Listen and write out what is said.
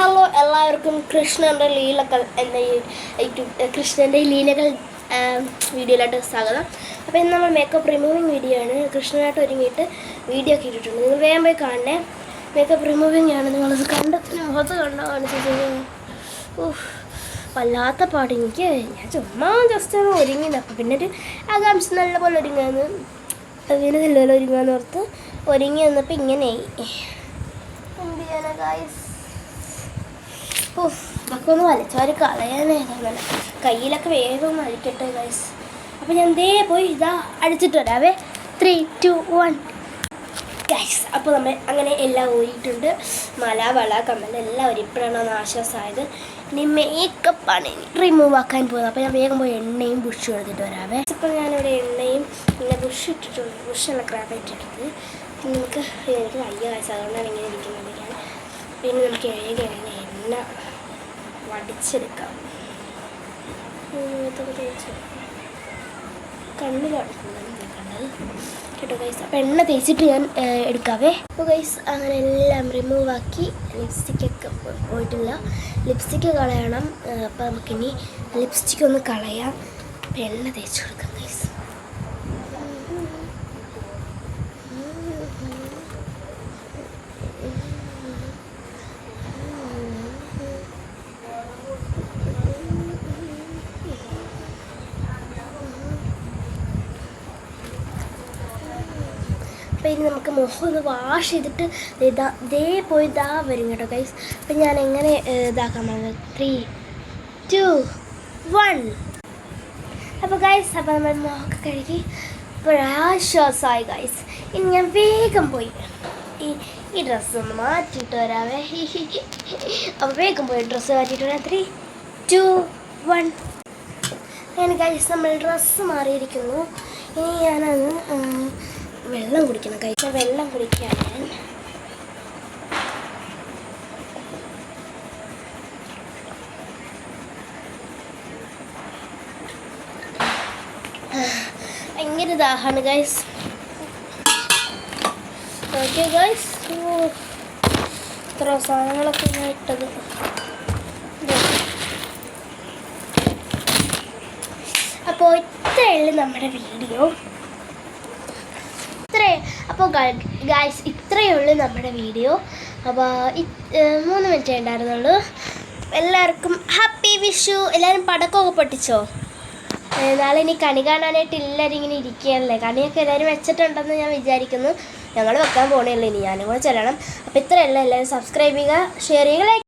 Hello എല്ലാവർക്കും കൃഷ്ണൻ്റെ ലീലകൾ എന്ന കൃഷ്ണൻ്റെ ലീലകൾ വീഡിയോയിലോട്ട് സ്വാഗതം. അപ്പോൾ ഇന്ന് നമ്മൾ മേക്കപ്പ് റിമൂവിങ് വീഡിയോ ആണ്. കൃഷ്ണനായിട്ട് ഒരുങ്ങിയിട്ട് വീഡിയോ ഒക്കെ ഇട്ടിട്ടുണ്ട്. നിങ്ങൾ വേഗം പോയി കാണണേ. മേക്കപ്പ് റിമൂവിങ് ആണ്. നിങ്ങളത് കണ്ട് മുഖത്ത് കണ്ടോ കാണിച്ചു. വല്ലാത്ത പാട്ട് എനിക്ക്. ഞാൻ ചുമ്മാ ജസ്റ്റ് ഒരുങ്ങിയത്. അപ്പോൾ പിന്നെ ഒരു ആകാംക്ഷ നല്ലപോലെ ഒരുങ്ങാന്ന് അങ്ങനെ നല്ലപോലെ ഒരുങ്ങാന്ന് ഓർത്ത് ഒരുങ്ങി വന്നപ്പോൾ ഇങ്ങനെയായി. എന്ത് ചെയ്യാനാ ഗായ്സ്? ഇതൊക്കെ ഒന്ന് വലിച്ചവർ കളയാനായിരുന്നു. കയ്യിലൊക്കെ വേഗം ഒന്ന് അടിക്കട്ടെ ഗൈസ്. അപ്പോൾ ഞാൻ ദേ പോയി ഇതാ അടിച്ചിട്ട് വരാവേ. 3, 2, 1 ഗൈസ്. അപ്പോൾ നമ്മൾ അങ്ങനെ എല്ലാം ഊരിയിട്ടുണ്ട്. മല വള കമ്മൽ എല്ലാം ഇപ്പോഴാണ് ഒന്ന് ആശ്വാസമായത്. ഇനി മേക്കപ്പാണ് ഇനി റിമൂവ് ആക്കാൻ പോകുന്നത്. അപ്പോൾ ഞാൻ വേഗം പോയി എണ്ണയും ബുഷും എടുത്തിട്ട് വരാവേ. ഇപ്പോൾ ഞാനിവിടെ എണ്ണയും പിന്നെ ബുഷ് ഇട്ടിട്ടുണ്ട്. ബുഷെല്ലാം ക്രാബ് ഇട്ടിട്ടുണ്ട്. പിന്നെ എനിക്ക് വയ്യ ഗൈസ്, അതുകൊണ്ടാണ് ഇങ്ങനെ ഇരിക്കുന്നത് ഞാൻ. പിന്നെ നമുക്ക് എണ്ണ വടിച്ചെടുക്കാം. കണ്ണിലാണ് കണ്ടത് കേട്ടോ ഗൈസ്. അപ്പോൾ എണ്ണ തേച്ചിട്ട് ഞാൻ എടുക്കാവേ. അപ്പോൾ ഗൈസ് അങ്ങനെ എല്ലാം റിമൂവ് ആക്കി. ലിപ്സ്റ്റിക്കൊക്കെ പോയിട്ടില്ല. ലിപ്സ്റ്റിക്ക് കളയണം. അപ്പോൾ നമുക്കിനി ലിപ്സ്റ്റിക്ക് ഒന്ന് കളയാം. അപ്പോൾ എണ്ണ തേച്ച് കൊടുക്കാം ഗൈസ്. അപ്പോൾ ഇനി നമുക്ക് മുഖം ഒന്ന് വാഷ് ചെയ്തിട്ട് ഇതേ പോയി ഇതാ വരും കേട്ടോ ഗൈസ്. അപ്പം ഞാൻ എങ്ങനെ ഇതാക്കാൻ പോകുന്നത്? 3, 2, 1 അപ്പോൾ ഗൈസ്, അപ്പോൾ നമ്മൾ മുഖമൊക്കെ കഴുകി ആശ്വാസമായി ഗൈസ്. ഇനി ഞാൻ വേഗം പോയി ഈ ഡ്രസ്സ് ഒന്ന് മാറ്റിയിട്ട് വരാവേ. അപ്പോൾ വേഗം പോയി ഡ്രസ്സ് മാറ്റിയിട്ട് വരാം. 3, 2, 1 അങ്ങനെ ഗൈസ് നമ്മൾ ഡ്രസ്സ് മാറിയിരിക്കുന്നു. ഇനി ഞാനത് വെള്ളം കുടിക്കണം കഴിച്ച വെള്ളം കുടിക്കാൻ ഭയങ്കര ദാഹമാണ് ഗൈസ്. ഓക്കെ ഗൈസ്, ഇത്ര സാധനങ്ങളൊക്കെ ഞാൻ ഇട്ടത്. അപ്പോൾ ഇത്രയുള്ളൂ നമ്മുടെ വീഡിയോ. അപ്പോൾ ഗായ്സ് ഇത്രയേ ഉള്ളൂ നമ്മുടെ വീഡിയോ. അപ്പോൾ 3 മിനിറ്റേ ഉണ്ടായിരുന്നുള്ളൂ. എല്ലാവർക്കും ഹാപ്പി വിഷു. എല്ലാവരും പടക്കമൊക്കെ പൊട്ടിച്ചോ? നാളെ ഇനി കണി കാണാനായിട്ട് എല്ലാവരും ഇങ്ങനെ ഇരിക്കുകയല്ലേ. കണിയൊക്കെ എല്ലാവരും വെച്ചിട്ടുണ്ടെന്ന് ഞാൻ വിചാരിക്കുന്നു. ഞങ്ങൾ വെക്കാൻ പോകണമല്ലോ. ഇനി ഞാനും കൂടെ ചെല്ലണം. അപ്പോൾ ഇത്രയല്ല. എല്ലാവരും സബ്സ്ക്രൈബ് ചെയ്യുക, ഷെയർ ചെയ്യുക, ലൈക്ക്